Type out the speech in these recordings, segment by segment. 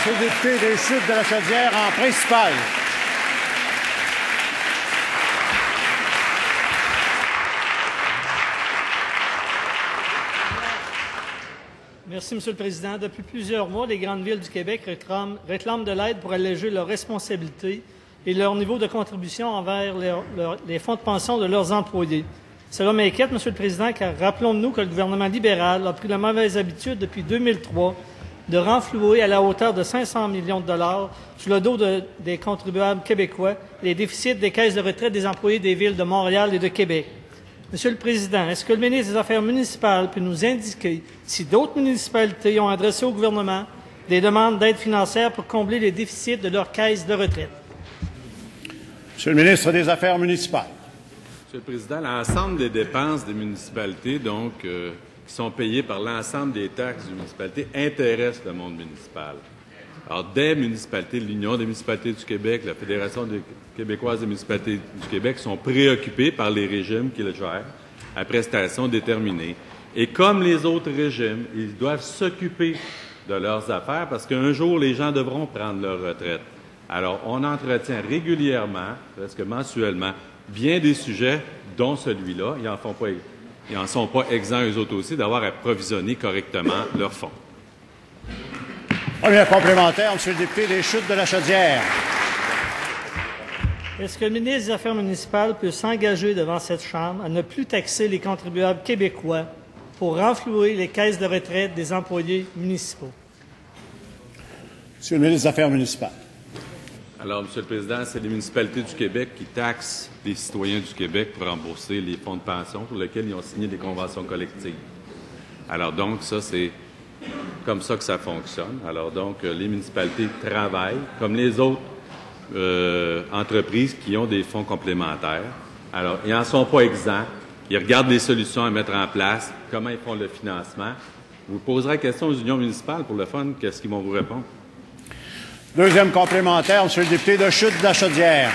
Monsieur le député des Chutes de la Chaudière en principal. Merci, Monsieur le Président. Depuis plusieurs mois, les grandes villes du Québec réclament de l'aide pour alléger leurs responsabilités et leur niveau de contribution envers les fonds de pension de leurs employés. Cela m'inquiète, Monsieur le Président, car rappelons-nous que le gouvernement libéral a pris la mauvaise habitude depuis 2003 de renflouer à la hauteur de 500 millions de dollars sur le dos des contribuables québécois les déficits des caisses de retraite des employés des villes de Montréal et de Québec. Monsieur le Président, est-ce que le ministre des Affaires municipales peut nous indiquer si d'autres municipalités ont adressé au gouvernement des demandes d'aide financière pour combler les déficits de leurs caisses de retraite? Monsieur le ministre des Affaires municipales. Monsieur le Président, l'ensemble des dépenses des municipalités, donc, qui sont payées par l'ensemble des taxes des municipalités, intéressent le monde municipal. Alors, des municipalités, l'Union des municipalités du Québec, la Fédération québécoise des municipalités du Québec sont préoccupés par les régimes qu'ils gèrent à prestations déterminées. Et comme les autres régimes, ils doivent s'occuper de leurs affaires parce qu'un jour, les gens devront prendre leur retraite. Alors, on entretient régulièrement, presque mensuellement, bien des sujets, dont celui-là. Ils n'en sont pas exempts, eux autres aussi, d'avoir à provisionner correctement leurs fonds. Premier complémentaire, Monsieur le député des Chutes de la Chaudière. Est-ce que le ministre des Affaires municipales peut s'engager devant cette Chambre à ne plus taxer les contribuables québécois pour renflouer les caisses de retraite des employés municipaux? Monsieur le ministre des Affaires municipales. Alors, Monsieur le Président, c'est les municipalités du Québec qui taxent les citoyens du Québec pour rembourser les fonds de pension pour lesquels ils ont signé des conventions collectives. Alors donc, ça, c'est comme ça que ça fonctionne. Alors donc, les municipalités travaillent comme les autres entreprises qui ont des fonds complémentaires. Alors, ils n'en sont pas exempts. Ils regardent les solutions à mettre en place, comment ils font le financement. Vous poserez la question aux unions municipales pour le fun, qu'est-ce qu'ils vont vous répondre? Deuxième complémentaire, Monsieur le député de Chutes de la Chaudière.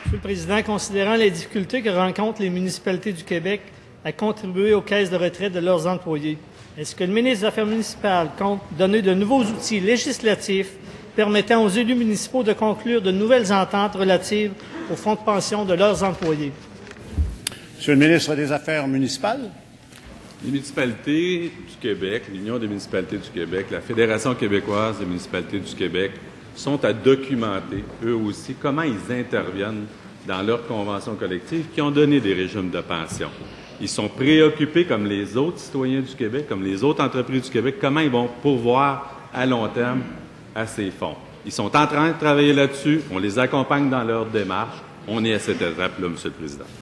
Monsieur le Président, considérant les difficultés que rencontrent les municipalités du Québec à contribuer aux caisses de retraite de leurs employés, est-ce que le ministre des Affaires municipales compte donner de nouveaux outils législatifs permettant aux élus municipaux de conclure de nouvelles ententes relatives aux fonds de pension de leurs employés? Monsieur le ministre des Affaires municipales. Les municipalités du Québec, l'Union des municipalités du Québec, la Fédération québécoise des municipalités du Québec sont à documenter, eux aussi, comment ils interviennent dans leurs conventions collectives qui ont donné des régimes de pension. Ils sont préoccupés, comme les autres citoyens du Québec, comme les autres entreprises du Québec, comment ils vont pourvoir à long terme à ces fonds. Ils sont en train de travailler là-dessus, on les accompagne dans leur démarche, on est à cette étape-là, Monsieur le Président.